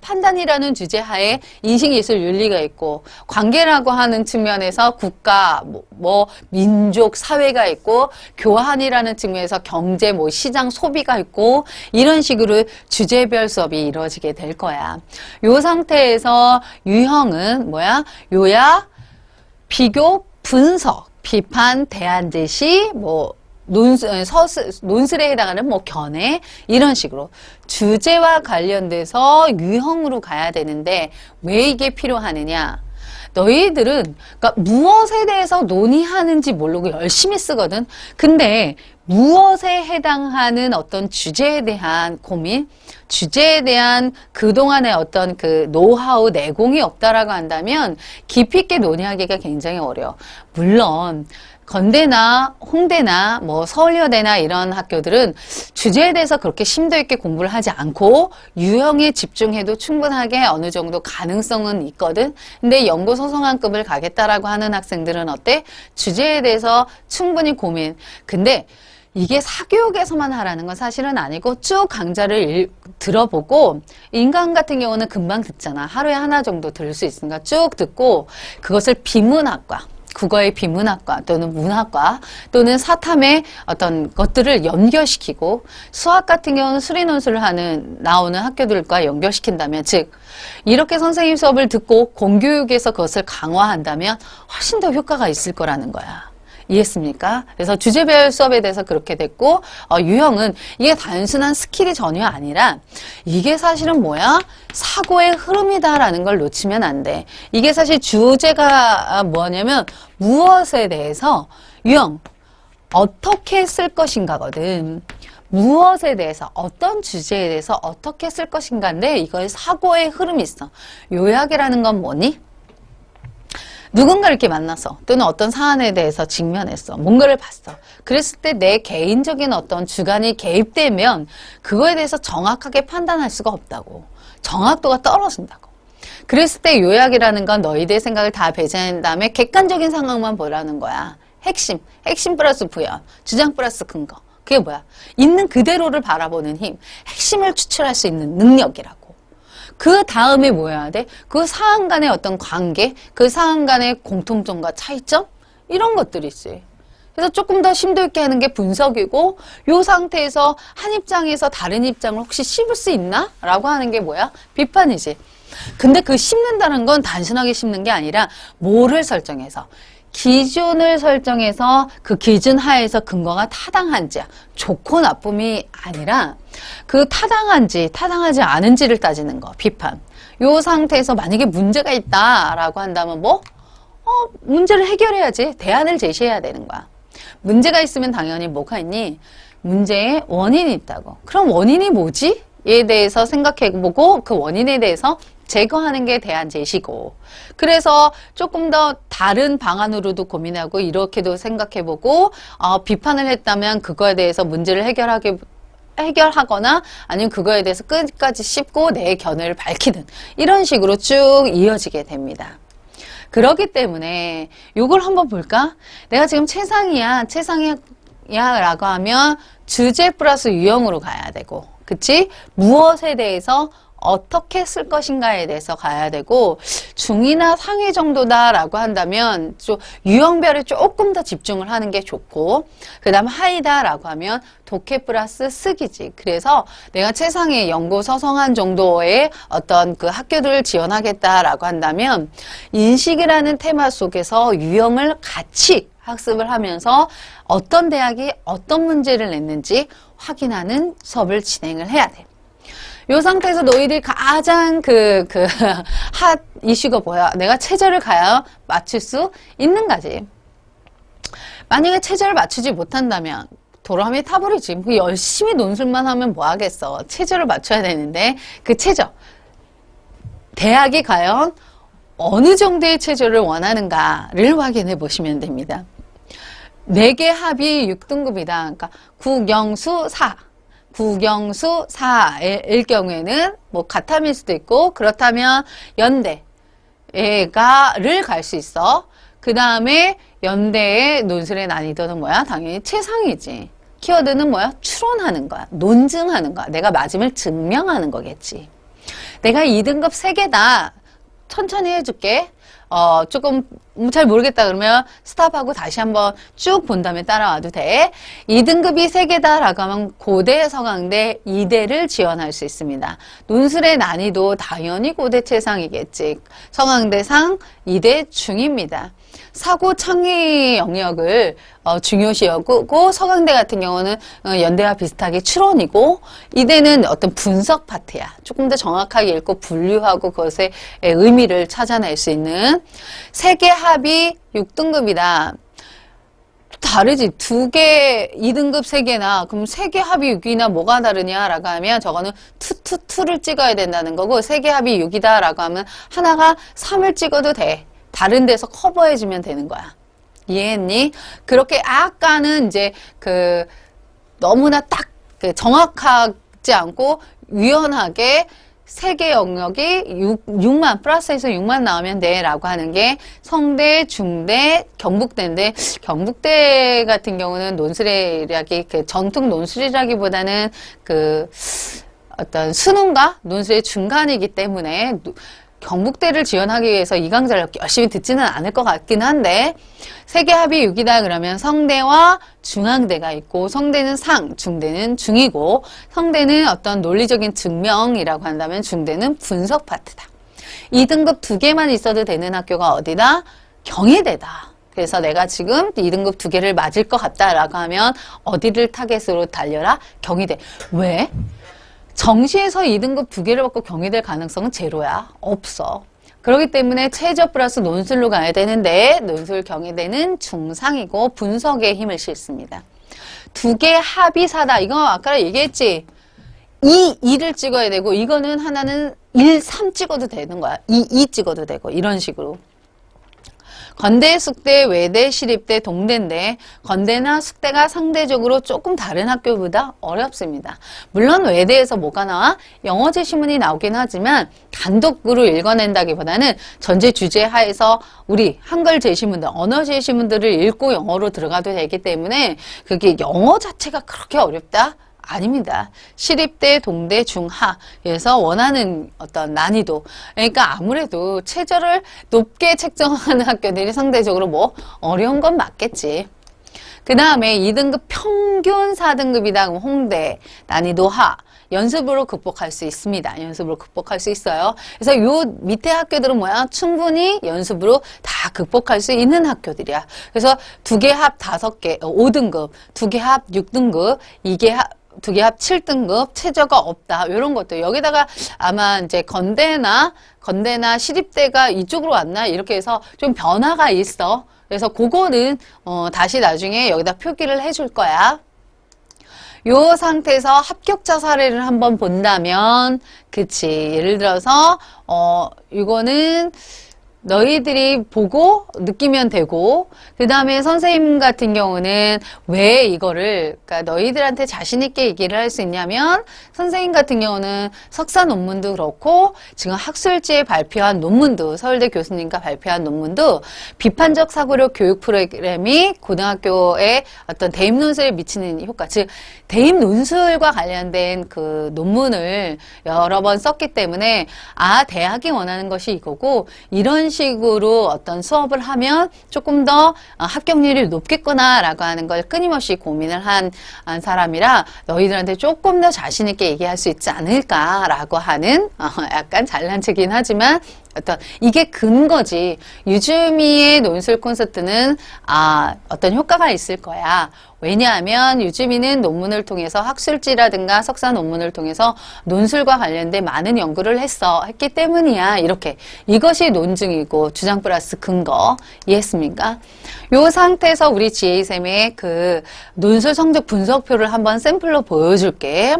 [SPEAKER 1] 판단이라는 주제 하에 인식, 예술, 윤리가 있고, 관계라고 하는 측면에서 국가, 뭐 민족, 사회가 있고, 교환이라는 측면에서 경제, 뭐 시장, 소비가 있고, 이런 식으로 주제별 수업이 이루어지게 될 거야. 요 상태에서 유형은 뭐야? 요약, 비교, 분석, 비판, 대안 제시, 뭐 논술에 해당하는 뭐 견해 이런 식으로 주제와 관련돼서 유형으로 가야 되는데, 왜 이게 필요하느냐? 너희들은 그러니까 무엇에 대해서 논의하는지 모르고 열심히 쓰거든. 근데 무엇에 해당하는 어떤 주제에 대한 고민, 주제에 대한 그동안의 어떤 그 노하우, 내공이 없다라고 한다면 깊이 있게 논의하기가 굉장히 어려워. 물론 건대나 홍대나 뭐 서울여대나 이런 학교들은 주제에 대해서 그렇게 심도 있게 공부를 하지 않고 유형에 집중해도 충분하게 어느 정도 가능성은 있거든. 근데 연구소송학급을 가겠다라고 하는 학생들은 어때? 주제에 대해서 충분히 고민. 근데 이게 사교육에서만 하라는 건 사실은 아니고 쭉 강좌를 들어보고, 인강 같은 경우는 금방 듣잖아. 하루에 하나 정도 들을 수 있으니까 쭉 듣고 그것을 비문학과, 국어의 비문학과 또는 문학과 또는 사탐의 어떤 것들을 연결시키고, 수학 같은 경우는 수리논술을 나오는 학교들과 연결시킨다면, 즉 이렇게 선생님 수업을 듣고 공교육에서 그것을 강화한다면 훨씬 더 효과가 있을 거라는 거야. 이해했습니까? 그래서 주제별 수업에 대해서 그렇게 됐고, 유형은 이게 단순한 스킬이 전혀 아니라 이게 사실은 뭐야? 사고의 흐름이다라는 걸 놓치면 안 돼. 이게 사실 주제가 뭐냐면 무엇에 대해서, 유형 어떻게 쓸 것인가거든. 무엇에 대해서, 어떤 주제에 대해서 어떻게 쓸 것인가인데 이거에 사고의 흐름이 있어. 요약이라는 건 뭐니? 누군가 이렇게 만나서 또는 어떤 사안에 대해서 직면했어. 뭔가를 봤어. 그랬을 때 내 개인적인 어떤 주관이 개입되면 그거에 대해서 정확하게 판단할 수가 없다고. 정확도가 떨어진다고. 그랬을 때 요약이라는 건 너희들의 생각을 다 배제한 다음에 객관적인 상황만 보라는 거야. 핵심 플러스 부연, 주장 플러스 근거. 그게 뭐야? 있는 그대로를 바라보는 힘, 핵심을 추출할 수 있는 능력이라고. 그 다음에 뭐 해야 돼? 그 사안 간의 어떤 관계, 그 사안 간의 공통점과 차이점? 이런 것들이 있어요. 그래서 조금 더 심도 있게 하는 게 분석이고, 이 상태에서 한 입장에서 다른 입장을 혹시 씹을 수 있나? 라고 하는 게 뭐야? 비판이지. 근데 그 씹는다는 건 단순하게 씹는 게 아니라 뭐를 설정해서, 기준을 설정해서 그 기준 하에서 근거가 타당한지야. 좋고 나쁨이 아니라 그 타당한지 타당하지 않은지를 따지는 거. 비판. 요 상태에서 만약에 문제가 있다라고 한다면 뭐? 문제를 해결해야지. 대안을 제시해야 되는 거야. 문제가 있으면 당연히 뭐가 있니? 문제에 원인이 있다고. 그럼 원인이 뭐지? 에 대해서 생각해보고 그 원인에 대해서 제거하는 게 대안 제시고, 그래서 조금 더 다른 방안으로도 고민하고 이렇게도 생각해보고 비판을 했다면 그거에 대해서 문제를 해결하거나 아니면 그거에 대해서 끝까지 씹고 내 견해를 밝히는 이런 식으로 쭉 이어지게 됩니다. 그렇기 때문에 요걸 한번 볼까? 내가 지금 최상이야 라고 하면 주제 플러스 유형으로 가야 되고, 그치? 무엇에 대해서 어떻게 쓸 것인가에 대해서 가야 되고, 중이나 상위 정도다 라고 한다면 좀 유형별에 조금 더 집중을 하는 게 좋고, 그 다음 하이다 라고 하면 독해 플러스 쓰기지. 그래서 내가 최상위 연고 서성한 정도의 어떤 그 학교들을 지원하겠다 라고 한다면 인식이라는 테마 속에서 유형을 같이 학습을 하면서 어떤 대학이 어떤 문제를 냈는지 확인하는 수업을 진행을 해야 돼. 이 상태에서 너희들이 가장 핫 이슈가 뭐야? 내가 최저를 가야 맞출 수 있는가지. 만약에 최저를 맞추지 못한다면 도람이 타버리지. 열심히 논술만 하면 뭐 하겠어. 최저를 맞춰야 되는데 그 최저. 대학이 과연 어느 정도의 최저를 원하는가를 확인해 보시면 됩니다. 4개 합이 6등급이다. 그러니까 국영수 4. 국영수 4일 경우에는 뭐 가탐일 수도 있고, 그렇다면 연대를 갈 수 있어. 그 다음에 연대의 논술의 난이도는 뭐야? 당연히 최상이지. 키워드는 뭐야? 추론하는 거야. 논증하는 거야. 내가 맞음을 증명하는 거겠지. 내가 2등급 3개다. 천천히 해줄게. 조금 잘 모르겠다 그러면 스탑하고 다시 한번 쭉 본 다음에 따라와도 돼. 2등급이 3개다 라고 하면 고대, 서강대, 이대를 지원할 수 있습니다. 논술의 난이도 당연히 고대 최상이겠지. 서강대 상, 이대 중입니다. 사고 창의 영역을 중요시하고, 서강대 같은 경우는 연대와 비슷하게 추론이고, 이대는 어떤 분석 파트야. 조금 더 정확하게 읽고 분류하고 그것의 의미를 찾아낼 수 있는. 3개 합이 6등급이다. 다르지. 2개 2등급 3개나 그럼 3개 합이 6이나 뭐가 다르냐 라고 하면 저거는 2를 찍어야 된다는 거고, 3개 합이 6이다 라고 하면 하나가 3을 찍어도 돼. 다른 데서 커버해주면 되는 거야. 이해했니? 그렇게 약간은 이제 너무나 딱 정확하지 않고 유연하게 3개 영역이 6만 플러스해서 6만 나오면 돼 라고 하는 게 성대, 중대, 경북대인데, 경북대 같은 경우는 논술이라기 전통 논술이라기보다는 어떤 수능과 논술의 중간이기 때문에 경북대를 지원하기 위해서 이 강좌를 열심히 듣지는 않을 것 같긴 한데, 3개 합이 6이다 그러면 성대와 중앙대가 있고, 성대는 상, 중대는 중이고, 성대는 어떤 논리적인 증명이라고 한다면 중대는 분석 파트다. 2등급 2개만 있어도 되는 학교가 어디다? 경희대다. 그래서 내가 지금 2등급 2개를 맞을 것 같다라고 하면 어디를 타겟으로 달려라? 경희대. 왜? 정시에서 2등급 2개를 받고 경희될 가능성은 제로야. 없어. 그렇기 때문에 최저 플러스 논술로 가야 되는데, 논술 경희대는 중상이고 분석에 힘을 싣습니다. 2개 합이 4다. 이거 아까 얘기했지? 2를 찍어야 되고, 이거는 하나는 1, 3 찍어도 되는 거야. 2 찍어도 되고, 이런 식으로. 건대, 숙대, 외대, 시립대, 동대인데 건대나 숙대가 상대적으로 조금 다른 학교보다 어렵습니다. 물론 외대에서 뭐가 나와? 영어 제시문이 나오긴 하지만 단독으로 읽어낸다기보다는 전제 주제 하에서 우리 한글 제시문들, 언어 제시문들을 읽고 영어로 들어가도 되기 때문에 그게 영어 자체가 그렇게 어렵다? 아닙니다. 시립대, 동대, 중하. 그래서 원하는 어떤 난이도. 그러니까 아무래도 최저를 높게 책정하는 학교들이 상대적으로 뭐 어려운 건 맞겠지. 그 다음에 2등급 평균 4등급이다. 그럼 홍대, 난이도 하. 연습으로 극복할 수 있습니다. 연습으로 극복할 수 있어요. 그래서 요 밑에 학교들은 뭐야? 충분히 연습으로 다 극복할 수 있는 학교들이야. 그래서 2개 합 5개, 5등급, 2개 합 6등급, 2개 합 7등급, 최저가 없다. 이런 것도. 여기다가 아마 이제 건대나 시립대가 이쪽으로 왔나? 이렇게 해서 좀 변화가 있어. 그래서 그거는 다시 나중에 여기다 표기를 해줄 거야. 요 상태에서 합격자 사례를 한번 본다면, 그치. 예를 들어서, 이거는 너희들이 보고 느끼면 되고, 그 다음에 선생님 같은 경우는 왜 이거를, 그러니까 너희들한테 자신있게 얘기를 할 수 있냐면, 선생님 같은 경우는 석사 논문도 그렇고, 지금 학술지에 발표한 논문도, 서울대 교수님과 발표한 논문도 비판적 사고력 교육 프로그램이 고등학교에 어떤 대입 논술에 미치는 효과, 즉, 대입 논술과 관련된 그 논문을 여러 번 썼기 때문에, 대학이 원하는 것이 이거고, 이런 식으로 어떤 수업을 하면 조금 더 합격률이 높겠구나라고 하는 걸 끊임없이 고민을 한 사람이라 너희들한테 조금 더 자신 있게 얘기할 수 있지 않을까라고 하는 약간 잘난 체긴 하지만 어떤 이게 근거지. 유주미의 논술 콘서트는 어떤 효과가 있을 거야. 왜냐하면 유주미는 논문을 통해서 학술지라든가 석사 논문을 통해서 논술과 관련된 많은 연구를 했기 때문이야. 이렇게 이것이 논증이고 주장 플러스 근거. 이해했습니까? 요 상태에서 우리 지혜쌤의 그 논술 성적 분석표를 한번 샘플로 보여줄게.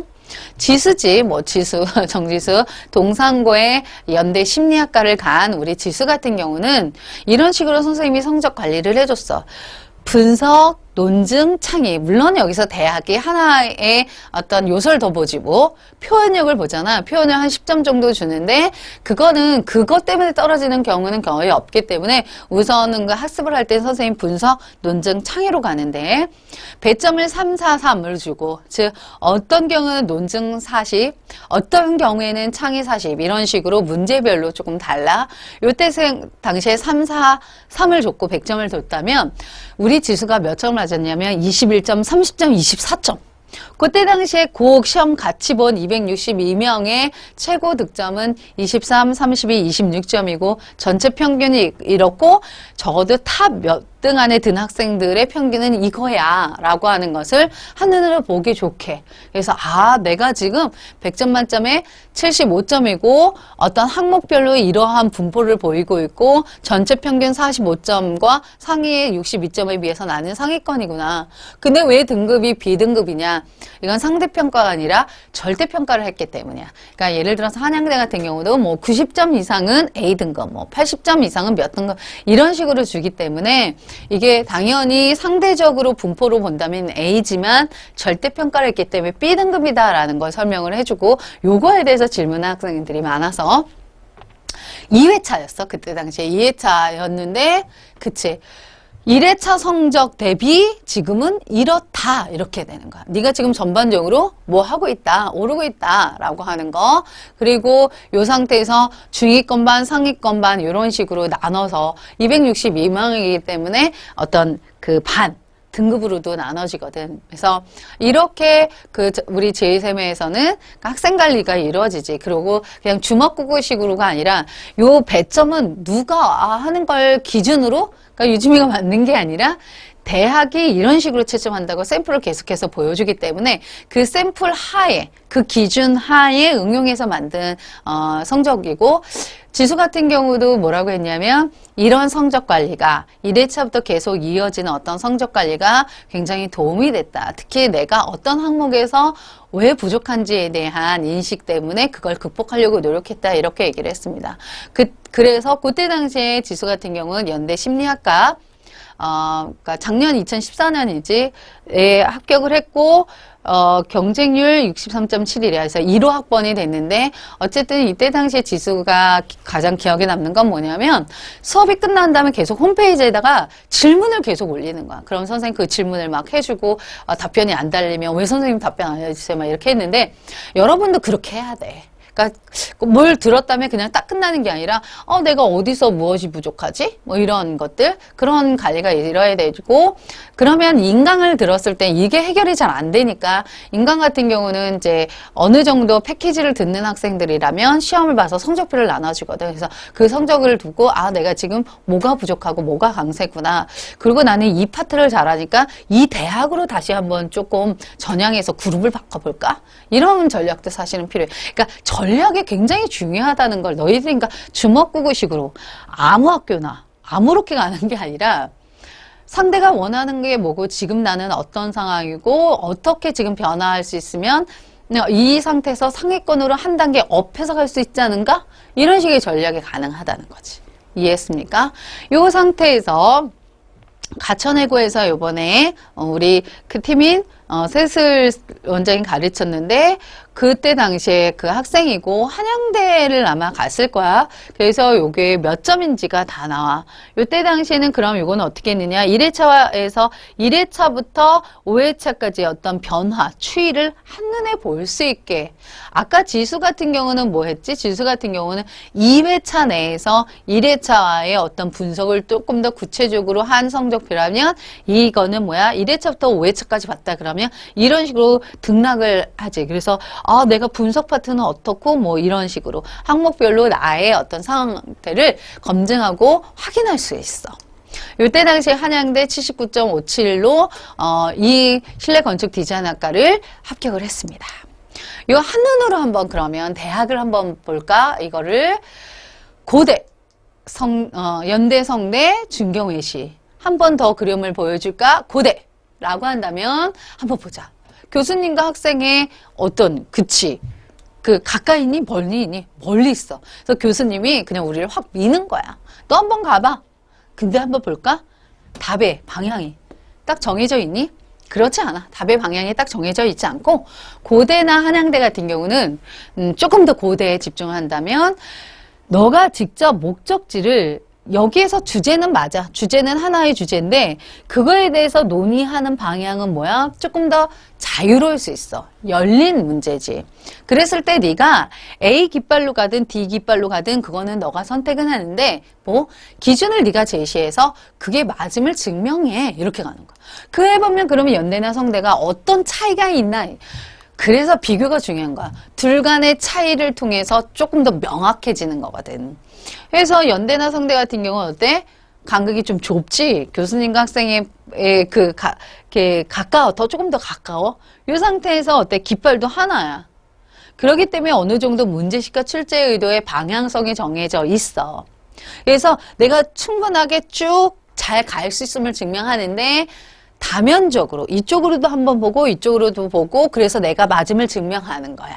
[SPEAKER 1] 지수지, 지수, 정지수, 동산고의 연대 심리학과를 간 우리 지수 같은 경우는 이런 식으로 선생님이 성적 관리를 해줬어. 분석, 논증, 창의. 물론 여기서 대학이 하나의 어떤 요소를 더 보지 표현력을 보잖아. 표현을 한 10점 정도 주는데 그거는 그것 때문에 떨어지는 경우는 거의 없기 때문에 우선은 그 학습을 할 때 선생님 분석, 논증, 창의로 가는데 배점을 3, 4, 3을 주고 즉 어떤 경우는 논증 40, 어떤 경우에는 창의 40 이런 식으로 문제별로 조금 달라. 요때 당시에 3, 4, 3을 줬고 100점을 줬다면 우리 지수가 몇 점을 맞았냐면 21점, 30점, 24점. 그때 당시에 고옥 시험 같이 본 262명의 최고 득점은 23, 32, 26점이고 전체 평균이 이렇고 적어도 탑 몇 등 안에 든 학생들의 평균은 이거야 라고 하는 것을 한눈으로 보기 좋게 그래서 내가 지금 100점 만점에 75점이고 어떤 항목별로 이러한 분포를 보이고 있고 전체 평균 45점과 상위의 62점에 비해서 나는 상위권이구나. 근데 왜 등급이 B등급이냐? 이건 상대평가가 아니라 절대평가를 했기 때문이야. 그러니까 예를 들어서 한양대 같은 경우도 90점 이상은 A등급, 80점 이상은 몇 등급 이런 식으로 주기 때문에 이게 당연히 상대적으로 분포로 본다면 A지만 절대평가를 했기 때문에 B등급이다라는 걸 설명을 해주고 요거에 대해서 질문하는 학생들이 많아서 2회차였어. 그때 당시에 2회차였는데 그치. 1회차 성적 대비 지금은 이렇다 이렇게 되는 거야. 네가 지금 전반적으로 뭐 하고 있다, 오르고 있다 라고 하는 거. 그리고 요 상태에서 중위권 반, 상위권 반 이런 식으로 나눠서 262명이기 때문에 어떤 그 반 등급으로도 나눠지거든. 그래서 이렇게 우리 제2세매에서는 학생 관리가 이루어지지. 그리고 그냥 주먹구구식으로가 아니라 요 배점은 누가 하는 걸 기준으로 그러니까 유지미가 맞는 게 아니라 대학이 이런 식으로 채점한다고 샘플을 계속해서 보여주기 때문에 그 샘플 하에 그 기준 하에 응용해서 만든 성적이고 지수 같은 경우도 뭐라고 했냐면 이런 성적 관리가 1회차부터 계속 이어지는 어떤 성적 관리가 굉장히 도움이 됐다. 특히 내가 어떤 항목에서 왜 부족한지에 대한 인식 때문에 그걸 극복하려고 노력했다. 이렇게 얘기를 했습니다. 그래서 그때 당시에 지수 같은 경우는 연대 심리학과 그러니까 작년 2014년이지 에 합격을 했고 경쟁률 63.71이야. 그래서 1호 학번이 됐는데 어쨌든 이때 당시에 지수가 가장 기억에 남는 건 뭐냐면 수업이 끝난 다음에 계속 홈페이지에다가 질문을 계속 올리는 거야. 그럼 선생님 그 질문을 막 해주고 답변이 안 달리면 왜 선생님 답변 안 해주세요? 막 이렇게 했는데 여러분도 그렇게 해야 돼. 그러니까 뭘 들었다면 그냥 딱 끝나는 게 아니라 내가 어디서 무엇이 부족하지? 뭐 이런 것들 그런 관리가 이뤄야 되고 그러면 인강을 들었을 때 이게 해결이 잘 안 되니까 인강 같은 경우는 이제 어느 정도 패키지를 듣는 학생들이라면 시험을 봐서 성적표를 나눠주거든. 그래서 그 성적을 두고 내가 지금 뭐가 부족하고 뭐가 강세구나. 그리고 나는 이 파트를 잘하니까 이 대학으로 다시 한번 조금 전향해서 그룹을 바꿔볼까? 이런 전략도 사실은 필요해. 그러니까 전략이 굉장히 중요하다는 걸 너희들이 그러니까 주먹구구식으로 아무 학교나 아무렇게 가는 게 아니라 상대가 원하는 게 뭐고 지금 나는 어떤 상황이고 어떻게 지금 변화할 수 있으면 이 상태에서 상위권으로 한 단계 업해서 갈 수 있지 않은가? 이런 식의 전략이 가능하다는 거지. 이해했습니까? 이 상태에서 가천해고에서 요번에 우리 그 팀인 셋을 원장이 가르쳤는데 그때 당시에 그 학생이고 한양대를 아마 갔을 거야. 그래서 요게 몇 점인지가 다 나와. 요때 당시에는 그럼 요거는 어떻게 했느냐. 1회차에서 1회차부터 5회차까지 어떤 변화, 추이를 한눈에 볼 수 있게. 아까 지수 같은 경우는 뭐 했지? 지수 같은 경우는 2회차 내에서 1회차와의 어떤 분석을 조금 더 구체적으로 한 성적표라면 이거는 뭐야? 1회차부터 5회차까지 봤다 그러면 이런 식으로 등락을 하지. 그래서 내가 분석 파트는 어떻고 뭐 이런 식으로 항목별로 나의 어떤 상태를 검증하고 확인할 수 있어. 이때 당시에 한양대 79.57로 이 실내건축 디자인학과를 합격을 했습니다. 이거 한눈으로 한번 그러면 대학을 한번 볼까? 이거를 고대, 연대, 성대, 중경외시 한 번 더 그림을 보여줄까? 고대라고 한다면 한번 보자. 교수님과 학생의 어떤 그 가까이 있니? 멀리 있니? 멀리 있어. 그래서 교수님이 그냥 우리를 확 미는 거야. 너 한번 가봐. 근데 한번 볼까? 답의 방향이 딱 정해져 있니? 그렇지 않아. 답의 방향이 딱 정해져 있지 않고 고대나 한양대 같은 경우는 조금 더 고대에 집중한다면 너가 직접 목적지를 여기에서 주제는 맞아. 주제는 하나의 주제인데 그거에 대해서 논의하는 방향은 뭐야? 조금 더 자유로울 수 있어. 열린 문제지. 그랬을 때 네가 A 깃발로 가든 D 깃발로 가든 그거는 너가 선택은 하는데 뭐 기준을 네가 제시해서 그게 맞음을 증명해. 이렇게 가는 거야. 그에 보면 그러면 연대나 성대가 어떤 차이가 있나? 그래서 비교가 중요한 거야. 둘 간의 차이를 통해서 조금 더 명확해지는 거거든. 그래서 연대나 성대 같은 경우는 어때? 간극이 좀 좁지? 교수님과 학생의 가까워. 조금 더 가까워. 이 상태에서 어때? 깃발도 하나야. 그렇기 때문에 어느 정도 문제식과 출제 의도의 방향성이 정해져 있어. 그래서 내가 충분하게 쭉 잘 갈 수 있음을 증명하는데 다면적으로 이쪽으로도 한번 보고 이쪽으로도 보고 그래서 내가 맞음을 증명하는 거야.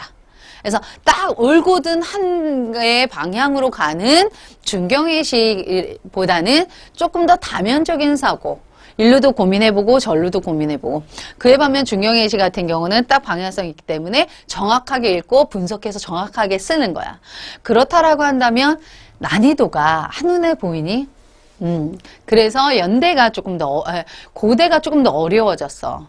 [SPEAKER 1] 그래서 딱 올곧은 한 개의 방향으로 가는 중경외시보다는 조금 더 다면적인 사고 일루도 고민해보고 절루도 고민해보고 그에 반면 중경외시 같은 경우는 딱 방향성이 있기 때문에 정확하게 읽고 분석해서 정확하게 쓰는 거야. 그렇다라고 한다면 난이도가 한눈에 보이니? 그래서 연대가 조금 더, 고대가 조금 더 어려워졌어.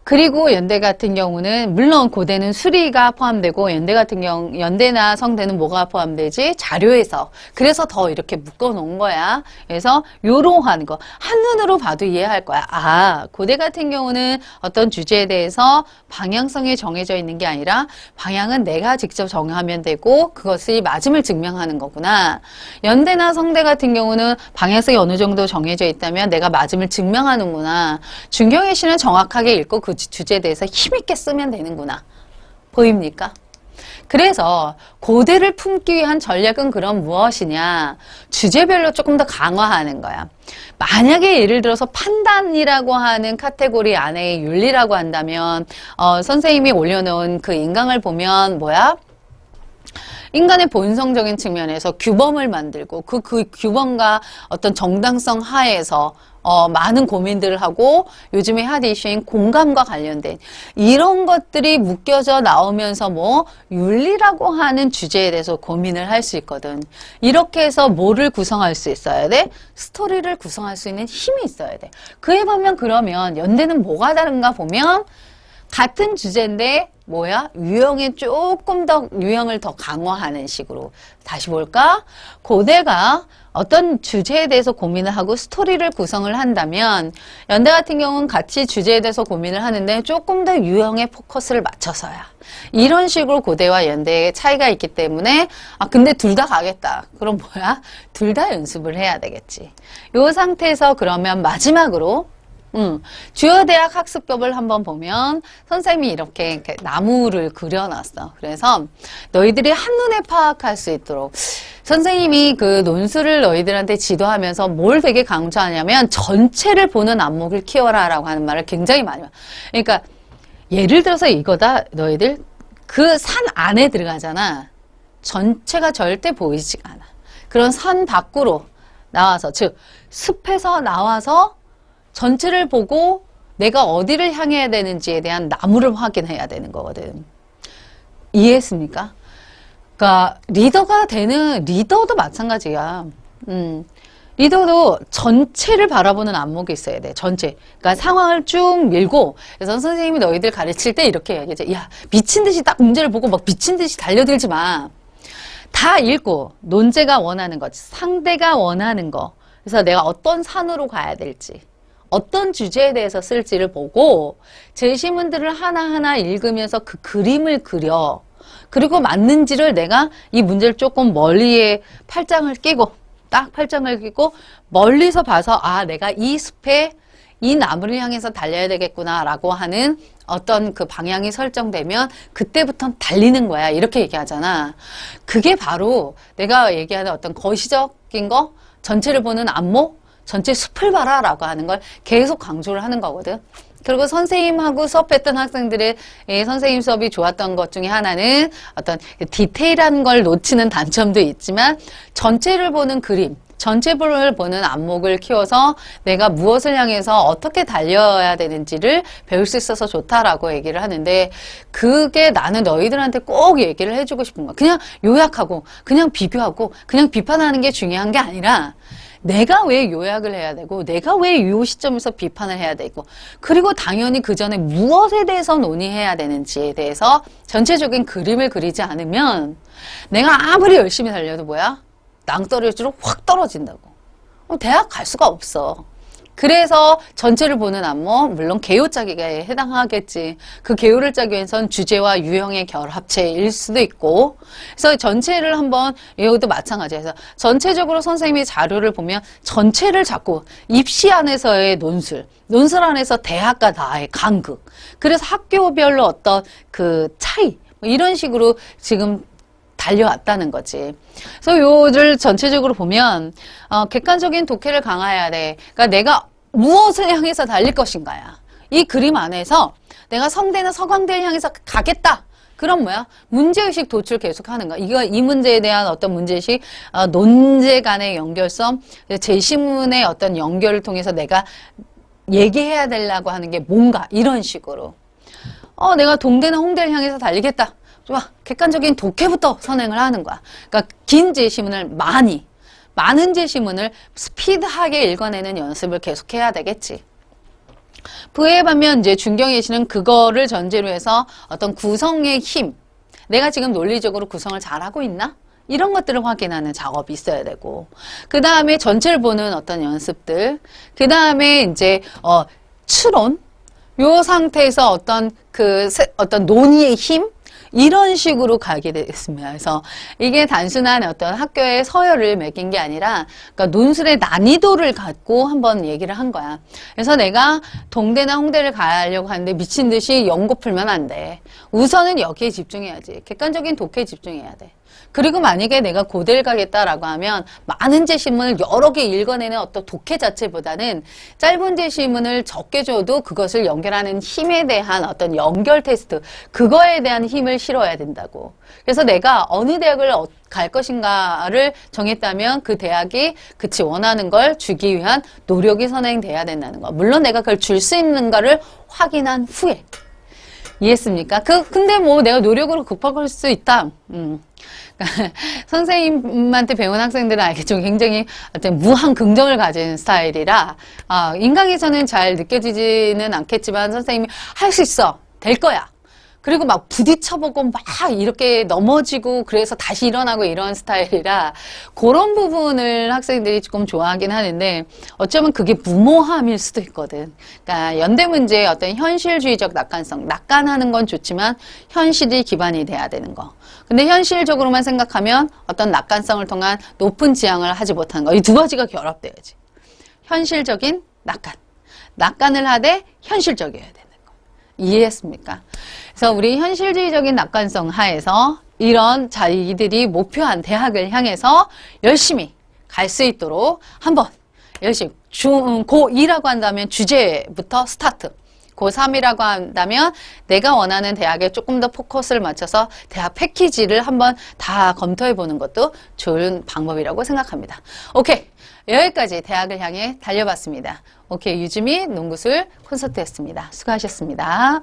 [SPEAKER 1] 그리고 연대 같은 경우는 물론 고대는 수리가 포함되고 연대나 성대는 뭐가 포함되지? 자료에서. 그래서 더 이렇게 묶어 놓은 거야. 그래서 요러한 거 한눈으로 봐도 이해할 거야. 아, 고대 같은 경우는 어떤 주제에 대해서 방향성이 정해져 있는 게 아니라 방향은 내가 직접 정하면 되고 그것이 맞음을 증명하는 거구나. 연대나 성대 같은 경우는 방향성이 어느 정도 정해져 있다면 내가 맞음을 증명하는구나. 중경외시는 정확하게 읽고 그 주제에 대해서 힘있게 쓰면 되는구나. 보입니까? 그래서 고대를 품기 위한 전략은 그럼 무엇이냐? 주제별로 조금 더 강화하는 거야. 만약에 예를 들어서 판단이라고 하는 카테고리 안에 윤리라고 한다면 선생님이 올려놓은 그 인강을 보면 뭐야? 인간의 본성적인 측면에서 규범을 만들고 그 규범과 어떤 정당성 하에서 많은 고민들을 하고 요즘에 핫 이슈인 공감과 관련된 이런 것들이 묶여져 나오면서 뭐 윤리라고 하는 주제에 대해서 고민을 할 수 있거든. 이렇게 해서 뭐를 구성할 수 있어야 돼? 스토리를 구성할 수 있는 힘이 있어야 돼. 그에 보면 그러면 연대는 뭐가 다른가 보면 같은 주제인데 뭐야? 유형을 더 강화하는 식으로. 다시 볼까? 고대가 어떤 주제에 대해서 고민을 하고 스토리를 구성을 한다면 연대 같은 경우는 같이 주제에 대해서 고민을 하는데 조금 더 유형에 포커스를 맞춰서야. 이런 식으로 고대와 연대의 차이가 있기 때문에 근데 둘 다 가겠다. 그럼 뭐야? 둘 다 연습을 해야 되겠지. 이 상태에서 그러면 마지막으로 주요 대학 학습법을 한번 보면 선생님이 이렇게 나무를 그려놨어. 그래서 너희들이 한눈에 파악할 수 있도록 선생님이 그 논술을 너희들한테 지도하면서 뭘 되게 강조하냐면 전체를 보는 안목을 키워라 라고 하는 말을 굉장히 많이 해요. 그러니까 예를 들어서 이거다. 너희들 그 산 안에 들어가잖아. 전체가 절대 보이지가 않아. 그런 산 밖으로 나와서, 즉 숲에서 나와서 전체를 보고 내가 어디를 향해야 되는지에 대한 나무를 확인해야 되는 거거든. 이해했습니까? 그러니까 리더가 되는 리더도 마찬가지야. 리더도 전체를 바라보는 안목이 있어야 돼. 전체. 그러니까 상황을 쭉 밀고, 그래서 선생님이 너희들 가르칠 때 이렇게 얘기하죠. 야, 미친 듯이 딱 문제를 보고 막 미친 듯이 달려들지 마. 다 읽고 논제가 원하는 것, 상대가 원하는 거. 그래서 내가 어떤 산으로 가야 될지, 어떤 주제에 대해서 쓸지를 보고 제시문들을 하나하나 읽으면서 그 그림을 그려. 그리고 맞는지를 내가 이 문제를 조금 멀리에 팔짱을 끼고 딱 팔짱을 끼고 멀리서 봐서 아 내가 이 숲에 이 나무를 향해서 달려야 되겠구나 라고 하는 어떤 그 방향이 설정되면 그때부터 달리는 거야 이렇게 얘기하잖아. 그게 바로 내가 얘기하는 어떤 거시적인 거 전체를 보는 안목 전체 숲을 봐라 라고 하는 걸 계속 강조를 하는 거거든. 그리고 선생님하고 수업했던 학생들의 선생님 수업이 좋았던 것 중에 하나는 어떤 디테일한 걸 놓치는 단점도 있지만 전체를 보는 그림, 전체를 보는 안목을 키워서 내가 무엇을 향해서 어떻게 달려야 되는지를 배울 수 있어서 좋다라고 얘기를 하는데 그게 나는 너희들한테 꼭 얘기를 해주고 싶은 거야. 그냥 요약하고 그냥 비교하고 그냥 비판하는 게 중요한 게 아니라 내가 왜 요약을 해야 되고 내가 왜 이 시점에서 비판을 해야 되고 그리고 당연히 그 전에 무엇에 대해서 논의해야 되는지에 대해서 전체적인 그림을 그리지 않으면 내가 아무리 열심히 달려도 뭐야? 낭떠러지로 확 떨어진다고. 대학 갈 수가 없어. 그래서 전체를 보는 안목, 물론 개요 짜기에 해당하겠지. 그 개요를 짜기 위해선 주제와 유형의 결합체일 수도 있고. 그래서 전체를 한번, 이것도 마찬가지야. 그래서 전체적으로 선생님이 자료를 보면 전체를 자꾸 입시 안에서의 논술 안에서 대학과 나의 간극. 그래서 학교별로 어떤 그 차이, 이런 식으로 지금 달려왔다는 거지. 그래서 요를 전체적으로 보면 객관적인 독해를 강화해야 돼. 그러니까 내가 무엇을 향해서 달릴 것인가야. 이 그림 안에서 내가 성대나 서강대를 향해서 가겠다. 그럼 뭐야? 문제의식 도출 계속하는 거야. 이 문제에 대한 어떤 문제의식, 논제 간의 연결성, 제시문의 어떤 연결을 통해서 내가 얘기해야 되려고 하는 게 뭔가 이런 식으로. 내가 동대나 홍대를 향해서 달리겠다. 좋아. 객관적인 독해부터 선행을 하는 거야. 그러니까 긴 제시문을 많은 제시문을 스피드하게 읽어내는 연습을 계속해야 되겠지. 그에 반면 이제 준경예시는 그거를 전제로 해서 어떤 구성의 힘, 내가 지금 논리적으로 구성을 잘하고 있나? 이런 것들을 확인하는 작업이 있어야 되고, 그 다음에 전체를 보는 어떤 연습들, 그 다음에 이제 추론, 요 상태에서 어떤 논의의 힘, 이런 식으로 가게 됐습니다. 그래서 이게 단순한 어떤 학교의 서열을 매긴 게 아니라 그러니까 논술의 난이도를 갖고 한번 얘기를 한 거야. 그래서 내가 동대나 홍대를 가려고 하는데 미친 듯이 연고 풀면 안 돼. 우선은 여기에 집중해야지. 객관적인 독해에 집중해야 돼. 그리고 만약에 내가 고대를 가겠다라고 하면 많은 제시문을 여러 개 읽어내는 어떤 독해 자체보다는 짧은 제시문을 적게 줘도 그것을 연결하는 힘에 대한 어떤 연결 테스트, 그거에 대한 힘을 실어야 된다고. 그래서 내가 어느 대학을 갈 것인가를 정했다면 그 대학이 그치 원하는 걸 주기 위한 노력이 선행돼야 된다는 거. 물론 내가 그걸 줄 수 있는가를 확인한 후에. 이해했습니까? 근데 뭐 내가 노력으로 극복할 수 있다. 선생님한테 배운 학생들은 알겠죠. 굉장히 어떤 무한 긍정을 가진 스타일이라 인강에서는 잘 느껴지지는 않겠지만 선생님이 할 수 있어. 될 거야. 그리고 막 부딪혀보고 막 이렇게 넘어지고 그래서 다시 일어나고 이런 스타일이라 그런 부분을 학생들이 조금 좋아하긴 하는데 어쩌면 그게 무모함일 수도 있거든. 그러니까 연대 문제의 어떤 현실주의적 낙관성, 낙관하는 건 좋지만 현실이 기반이 돼야 되는 거. 근데 현실적으로만 생각하면 어떤 낙관성을 통한 높은 지향을 하지 못하는 거. 이 두 가지가 결합돼야지. 현실적인 낙관. 낙관을 하되 현실적이어야 되는 거. 이해했습니까? 그래서 우리 현실주의적인 낙관성 하에서 이런 자기들이 목표한 대학을 향해서 열심히 갈 수 있도록 한번 열심히 고2라고 한다면 주제부터 스타트, 고3이라고 한다면 내가 원하는 대학에 조금 더 포커스를 맞춰서 대학 패키지를 한번 다 검토해 보는 것도 좋은 방법이라고 생각합니다. 오케이, 여기까지 대학을 향해 달려봤습니다. 오케이, 유주미 농구술 콘서트였습니다. 수고하셨습니다.